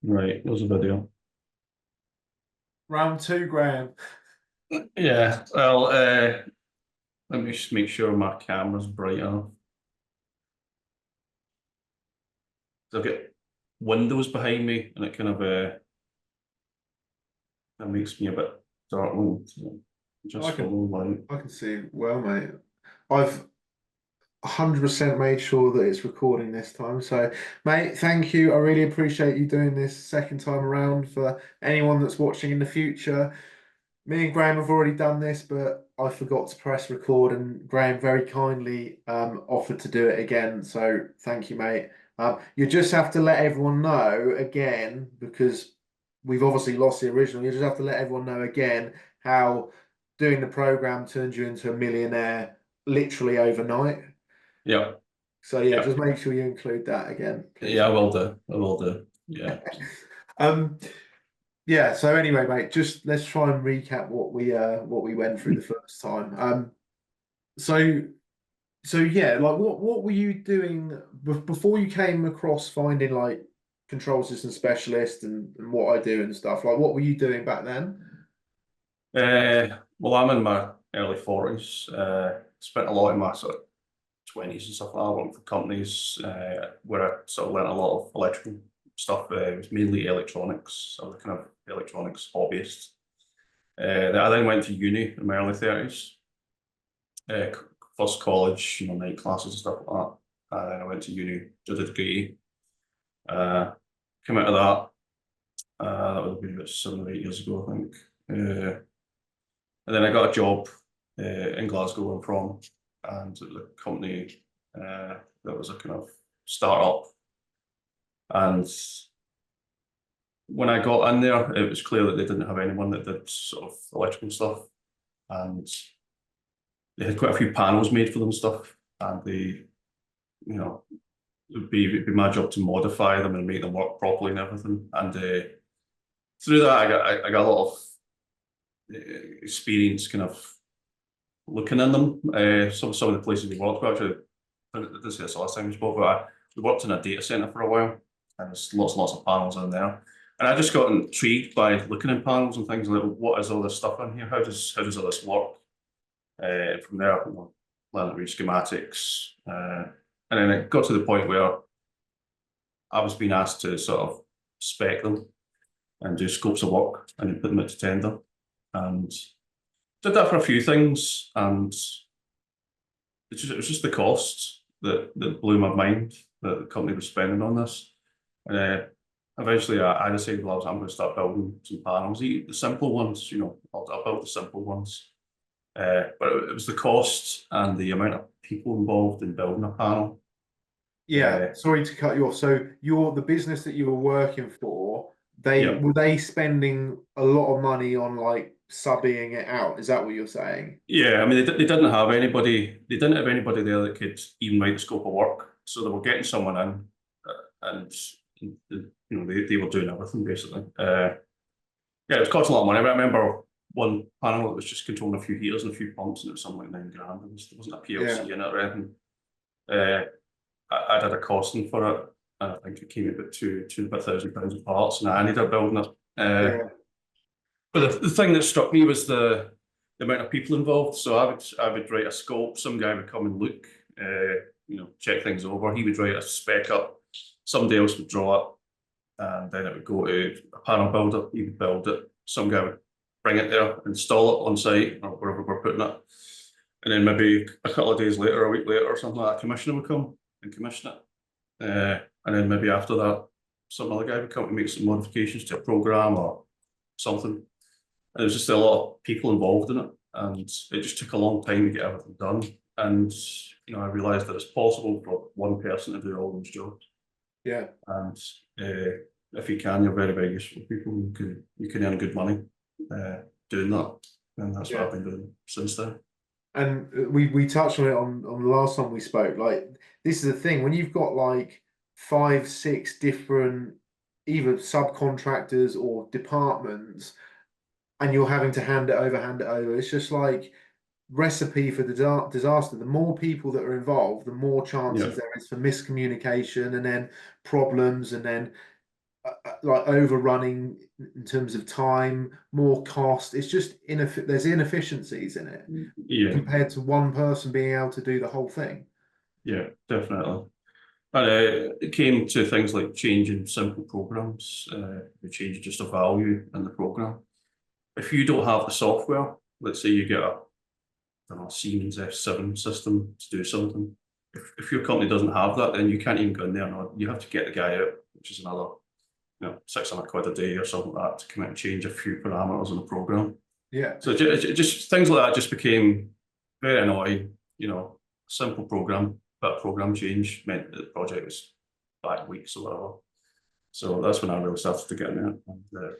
Right, there's a video. Round two, Graham. Yeah, well, let me just make sure my camera's bright enough. So I've got windows behind me, and it kind of that makes me a bit startling. So I just can follow light. I can see well, mate. I've 100% made sure that it's recording this time. So, mate, thank you. I really appreciate you doing this second time around. For anyone that's watching in the future, me and Graham have already done this, but I forgot to press record, and Graham very kindly offered to do it again. So, thank you, mate. You just have to let everyone know again because we've obviously lost the original. You just have to let everyone know again how doing the program turned you into a millionaire literally overnight. Yeah, So yeah, yeah, just make sure you include that again, please, yeah. I mate. will do. I will do. Yeah. Um, yeah, so anyway, mate, just let's try and recap what we went through the first time. So so yeah, like what were you doing before you came across finding like control system specialist and what I do and stuff? Like what were you doing back then? Well, I'm in my early 40s. Spent a lot of my sort of 20s and stuff like that working for companies where I sort of learnt a lot of electrical stuff. It was mainly electronics. I was a kind of electronics hobbyist. I then went to uni in my early 30s. Uh, First college, night classes and stuff like that. And then I went to uni, did a degree. Uh, Came out of that. That would have been about 7 or 8 years ago, I think. And then I got a job in Glasgow, where I'm from, and the company that was a kind of startup. And when I got in there, it was clear that they didn't have anyone that did sort of electrical stuff, and they had quite a few panels made for them and stuff, and you know, it'd be my job to modify them and make them work properly and everything. And through that, I got a lot of experience, kind of looking in them. Some of the places we worked with, actually, I didn't say this last time we spoke, but we worked in a data center for a while, and there's lots and lots of panels in there. And I just got intrigued by looking in panels and things like, what is all this stuff in here? How does all this work? From there, learned to read schematics, and then it got to the point where I was being asked to sort of spec them and do scopes of work and then put them out to tender. And did that for a few things, and it was just the cost that blew my mind that the company was spending on this. And eventually, I decided, well, I'm going to start building some panels. The simple ones, I'll build the simple ones. But it was the cost and the amount of people involved in building a panel. Yeah, Uh, sorry to cut you off. So the business that you were working for, yeah, were they spending a lot of money on like subbing it out? Is that what you're saying? yeah. I mean, they didn't have anybody. They didn't have anybody there that could even write the scope of work. So they were getting someone in, and they were doing everything basically. Yeah, it was costing a lot of money. I remember one panel that was just controlling a few heaters and a few pumps, and it was something like 9 grand. There wasn't a Yeah, PLC in it or anything. Uh, I did a costing for it, and I think it came about two about £1,000 of parts, and I ended up building it. yeah, But the thing that struck me was the amount of people involved. So I would write a scope. Some guy would come and look, check things over. He would write a spec up. Somebody else would draw it, and then it would go to a panel builder. He would build it. Some guy would bring it there, install it on site or wherever we're putting it, and then maybe a couple of days later, a week later, or something like that, a commissioner would come and commission it. And then maybe after that, some other guy would come and make some modifications to a program or something. And there was just a lot of people involved in it, and it just took a long time to get everything done. And I realised that it's possible for one person to do all those jobs. yeah, And if you can, you're very, very useful to people. You can earn good money uh, doing that, and that's what yeah. I've been doing since then. And we touched on it on the last time we spoke. Like this is the thing when you've got like five, six different either subcontractors or departments, and you're having to hand it over. It's just like recipe for disaster. The more people that are involved, the more Yeah, chances there is for miscommunication and then problems. And then like overrunning in terms of time, more cost. It's just there's inefficiencies in it Yeah, compared to one person being able to do the whole thing. yeah, definitely. And it came to things like changing simple programs, we change just a value in the program. If you don't have the software, let's say you get a, I don't know, Siemens F7 system to do something. If your company doesn't have that, then you can't even go in there. No, you have to get the guy out, which is another, 600 quid a day or something like that to come out and change a few parameters in the program. Yeah. So just things like that just became very annoying. Simple program, but program change meant that the project was 5 weeks or whatever. So that's when I really started to get in it. And,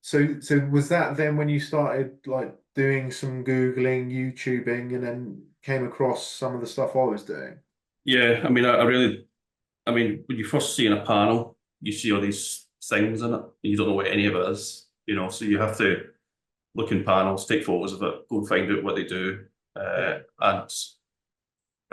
So was that then when you started like doing some Googling, YouTubing, and then came across some of the stuff I was doing? yeah, I mean, when you first see in a panel, you see all these things in it, and you don't know what any of it is. So you have to look in panels, take photos of it, go and find out what they do. And I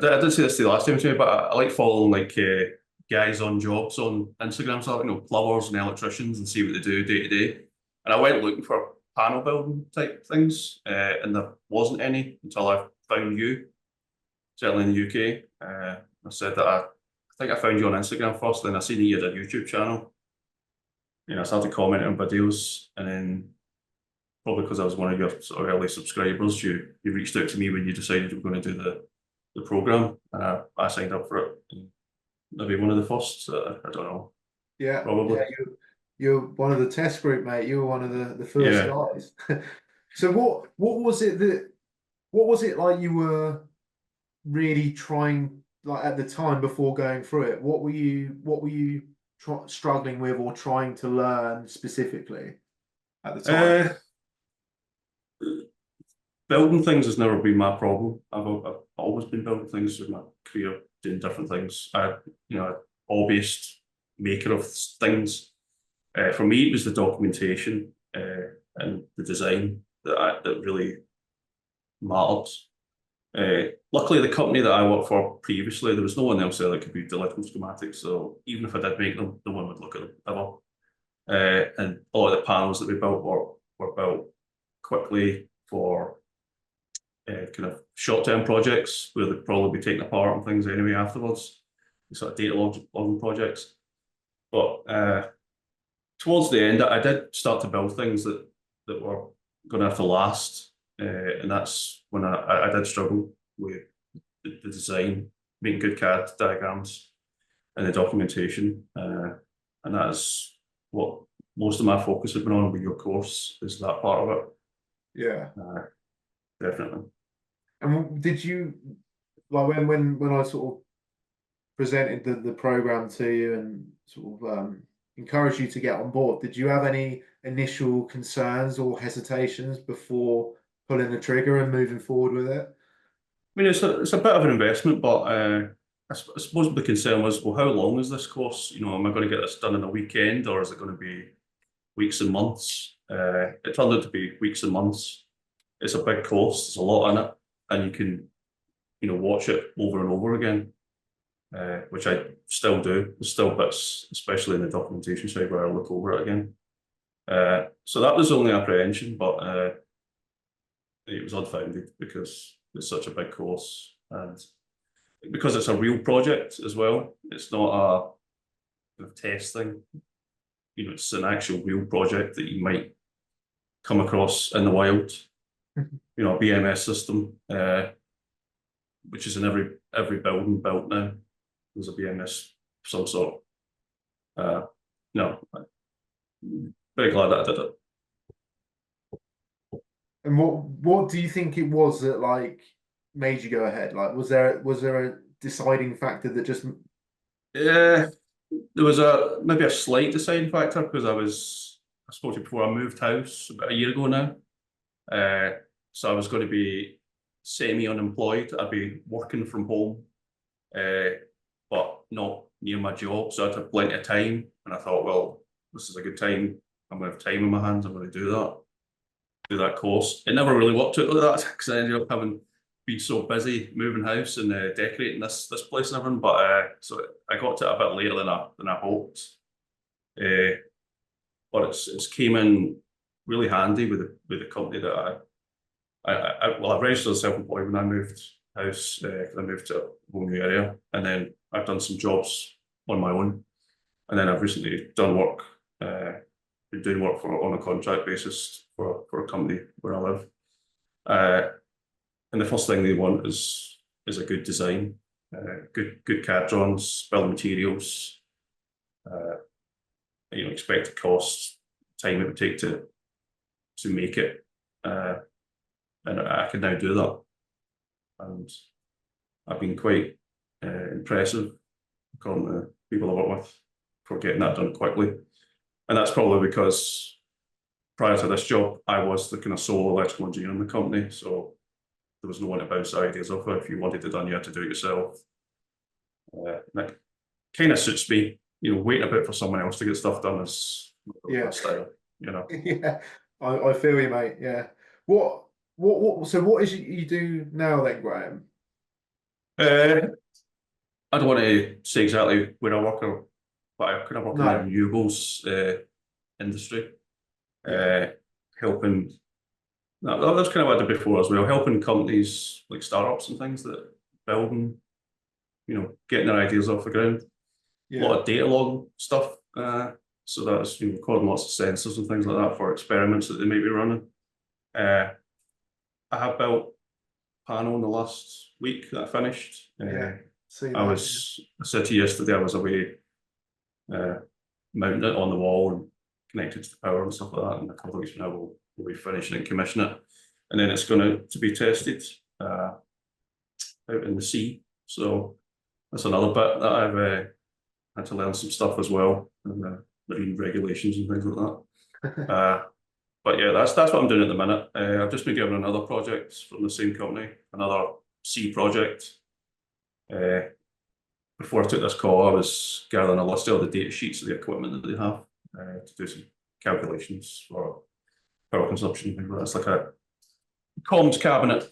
didn't say this the last time, but I like following like guys on jobs on Instagram, so plumbers and electricians, and see what they do day to day. And I went looking for panel building type things, and there wasn't any until I found you, certainly in the UK. I said that I think I found you on Instagram first, then I seen that you had a YouTube channel. I started commenting on videos, and then probably because I was one of your sort of early subscribers, you reached out to me when you decided you were going to do the program, and I signed up for it. Maybe one of the first, I don't know, Yeah, probably. yeah, you're one of the test group, mate. You were one of the first Yeah. guys. So what was it like you were really trying like at the time before going through it? What were you struggling with or trying to learn specifically at the time? Uh, Building things has never been my problem. I've always been building things through my career, doing different things. A hobbyist maker of things. For me, it was the documentation and the design that really mattered. Luckily, the company that I worked for previously, there was no one else there that could be delivering schematics. So even if I did make them, no one would look at them ever. And a lot of the panels that we built were built quickly for kind of short-term projects where they'd probably be taken apart and things anyway afterwards, sort of data logging projects. But towards the end, I did start to build things that were going to have to last, and that's when I did struggle with the design, making good CAD diagrams, and the documentation, and that is what most of my focus has been on with your course, is that part of it. Yeah. Definitely. And did you like when I sort of presented the program to you and sort of encouraged you to get on board, did you have any initial concerns or hesitations before pulling the trigger and moving forward with it? I mean, it's a bit of an investment, but I suppose the concern was, well, how long is this course? Am I going to get this done in a weekend, or is it going to be weeks and months? It turned out to be weeks and months. It's a big course. There's a lot in it, and you can, watch it over and over again, which I still do. There's still bits, especially in the documentation side, where I look over it again. So that was only apprehension, but it was unfounded because it's such a big course, and because it's a real project as well. It's not a kind of test thing. It's an actual real project that you might come across in the wild. A BMS system, which is in every building built now. There's a BMS of some sort. No, I'm very glad that I did it. And what do you think it was that like made you go ahead? Like, was there a deciding factor that just Yeah, there was maybe a slight deciding factor because I spoke to you before, I moved house about a year ago now. So I was going to be semi-unemployed. I'd be working from home, but not near my job. So I'd have plenty of time. And I thought, well, this is a good time. I'm going to have time in my hands. I'm going to do that course. It never really worked out like that because I ended up having been so busy moving house and decorating this place and everything. But so I got to it a bit later than I hoped. but it's came in really handy with the company that I registered as self-employed when I moved house, 'cause I moved to a whole new area, and then I've done some jobs on my own, and then I've recently done work, been doing work on a contract basis for a company where I live. And the first thing they want is a good design, good CAD drawings, building materials, expected costs, time it would take to make it, and I can now do that. And I've been quite impressive, according to people I work with, for getting that done quickly. And that's probably because prior to this job, I was the kind of sole electrical engineer in the company, so there was no one to bounce ideas off of. If you wanted it done, you had to do it yourself. That kind of suits me. Waiting a bit for someone else to get stuff done is my style. Yeah, I feel you, mate. Yeah. So what is it you do now then, Graham? I don't want to say exactly where I work, but I kind of work in the renewables industry, helping. That's kind of what I did before as well, helping companies like startups and things that building, getting their ideas off the ground. A lot of data log stuff. So that's recording lots of sensors and things like that for experiments that they may be running. I have built a panel in the last week that I finished. I said to you yesterday, I was away mounting it on the wall and connected to the power and stuff like that. And a couple of weeks from now, we'll be finishing and commission it. And then it's going to be tested out in the sea. So that's another bit that I've had to learn some stuff as well, and marine regulations and things like that. But yeah, that's what I'm doing at the minute. I've just been given another project from the same company, another sea project. Before I took this call, I was gathering a list of all the data sheets of the equipment that they have to do some calculations for power consumption. It's like a comms cabinet,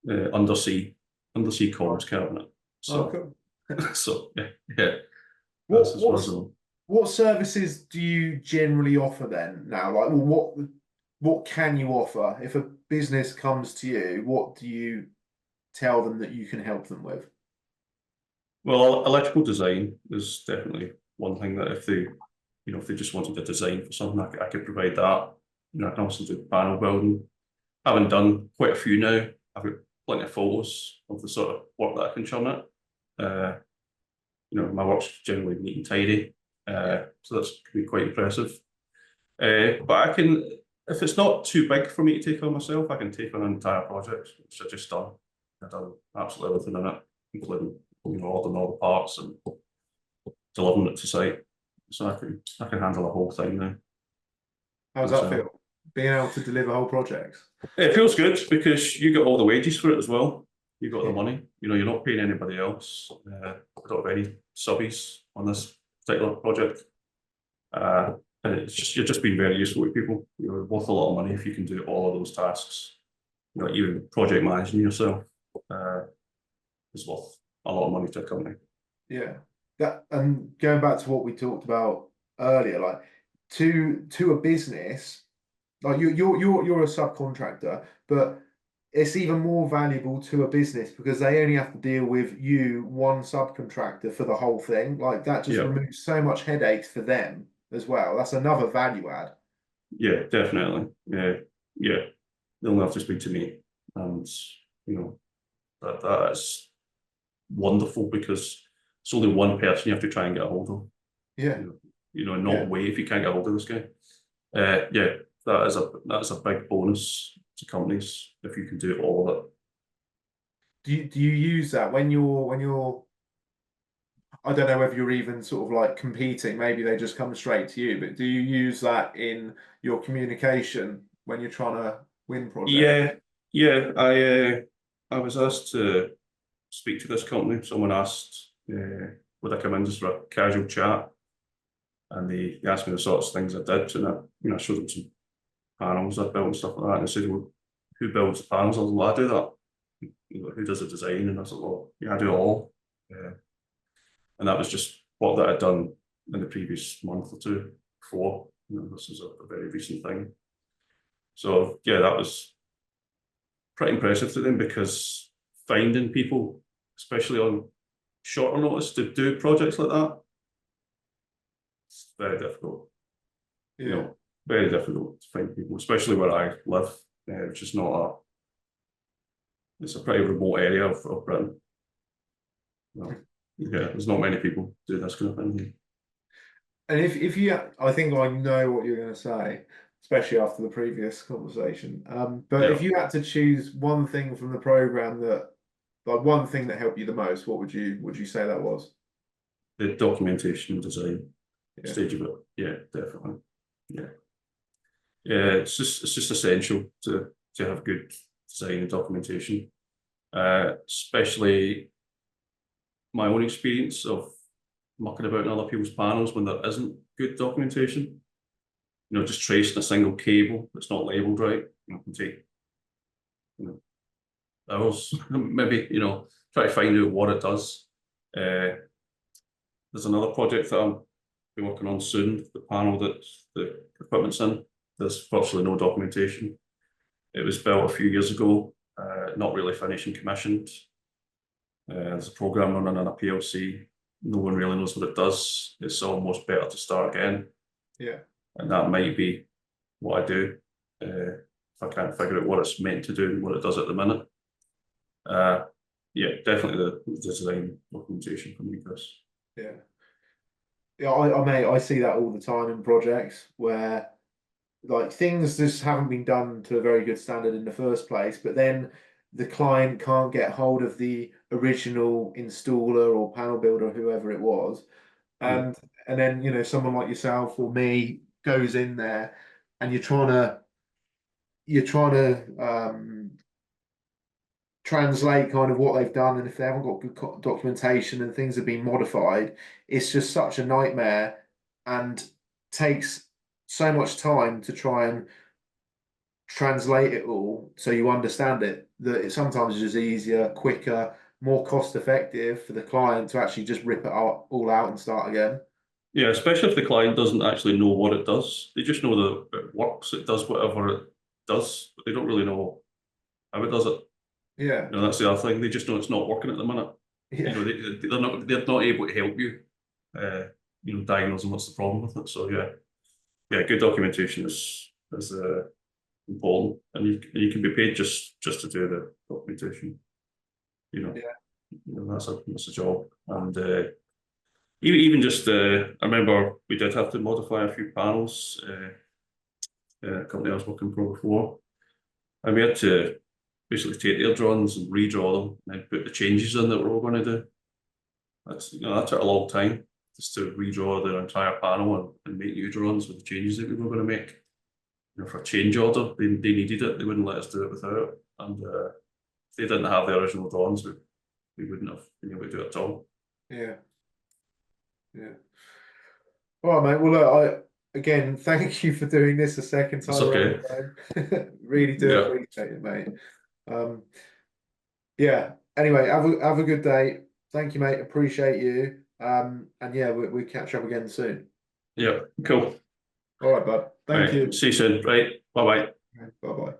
undersea comms cabinet. So, so yeah. What services do you generally offer then now? Like, what can you offer if a business comes to you? What do you tell them that you can help them with? Well, electrical design is definitely one thing that if they just wanted a design for something, I could provide that. I can also do panel building. I haven't done quite a few now. I've got plenty of photos of the sort of work that I can churn it. My work's generally neat and tidy, so that's can be quite impressive. But I can, if it's not too big for me to take on myself, I can take on an entire project, which I've just done. I've done absolutely everything in it, including ordering all the parts and delivering it to site. So I can handle the whole thing now. How does that feel? Being able to deliver whole projects? It feels good because you get all the wages for it as well. You got the money. You're not paying anybody else. I don't have any subbies on this particular project. And you're just being very useful with people. You're worth a lot of money if you can do all of those tasks. Even project managing yourself is worth a lot of money to a company. Yeah. And going back to what we talked about earlier, like to a business, like you're a subcontractor, but it's even more valuable to a business because they only have to deal with you, one subcontractor, for the whole thing. Like that just removes so much headaches for them as well. That's another value add. Yeah, definitely. Yeah. They'll have to speak to me, and that is wonderful because it's only one person you have to try and get a hold of. Yeah. Not wait if you can't get a hold of this guy. Yeah, that is a big bonus to companies if you can do all of it. Do you use that when you're I don't know whether you're even sort of like competing, maybe they just come straight to you, but do you use that in your communication when you're trying to win projects? Yeah. I was asked to speak to this company. Someone asked would I come in just for a casual chat, and they asked me the sorts of things I did, and I showed them some panels I built and stuff like that, and they said, well, who builds the panels? I was like, well, I do that. Who does the design? And I was like, well, yeah, I do it all. And that was just what that I'd done in the previous month or two before. You know, this is a very recent thing. So yeah, that was pretty impressive to them, because finding people, especially on shorter notice, to do projects like that, it's very difficult. Yeah. You know, very difficult to find people, especially where I live, which is not it's a pretty remote area of Britain. Well, yeah, there's not many people do this kind of thing here. And if you, I think I know what you're going to say, especially after the previous conversation. But if Yeah. you had to choose one thing from the program that, like one thing that helped you the most, what would you say that was? The documentation and design Yeah. stage of it, yeah, definitely, yeah, yeah. It's just essential to have good design and documentation, especially my own experience of mucking about in other people's panels when there isn't good documentation. You know, just tracing a single cable that's not labelled right, you know, can take, you know, hours. Maybe, you know, try to find out what it does. There's another project that I'm be working on soon. The panel that the equipment's in, there's virtually no documentation. It was built a few years ago, not really finished and commissioned. There's a program running on a PLC. No one really knows what it does. It's almost better to start again. Yeah. And that might be what I do, if I can't figure out what it's meant to do and what it does at the minute. Yeah, definitely the design documentation for me, Chris. Yeah. Yeah, I see that all the time in projects where like things just haven't been done to a very good standard in the first place, but then the client can't get hold of the original installer or panel builder, whoever it was, Yeah. and then someone like yourself or me goes in there, and you're trying to translate kind of what they've done, and if they haven't got good documentation and things have been modified, it's just such a nightmare and takes so much time to try and translate it all so you understand it, that it sometimes is just easier, quicker, more cost effective for the client to actually just rip it all out and start again. Yeah, especially if the client doesn't actually know what it does. They just know that it works, it does whatever it does, but they don't really know how it does it. Yeah. You know, that's the other thing. They just know it's not working at the minute. You Yeah. know, they're not able to help you, you know, diagnosing what's the problem with it. So yeah, good documentation is important, and you can be paid just to do the documentation. You know, Yeah. you know, that's a job, and even just I remember we did have to modify a few panels. A company I was working for before, and we had to basically take their drawings and redraw them and then put the changes in that we were going to do. That took a long time, just to redraw their entire panel and make new drawings with the changes that we were going to make. You know, for a change order, they needed it. They wouldn't let us do it without it. And if they didn't have the original drawings, we wouldn't have been able to do it at all. Yeah. Yeah. All right, mate. Well, look, again, thank you for doing this a second It's time okay. around. Really do Yeah. appreciate it, mate. Yeah. Anyway, have a good day. Thank you, mate. Appreciate you. And yeah, we catch up again soon. Yeah. Cool. All right, bud. All Thank right. you. See you soon. Right. Bye bye. Bye bye.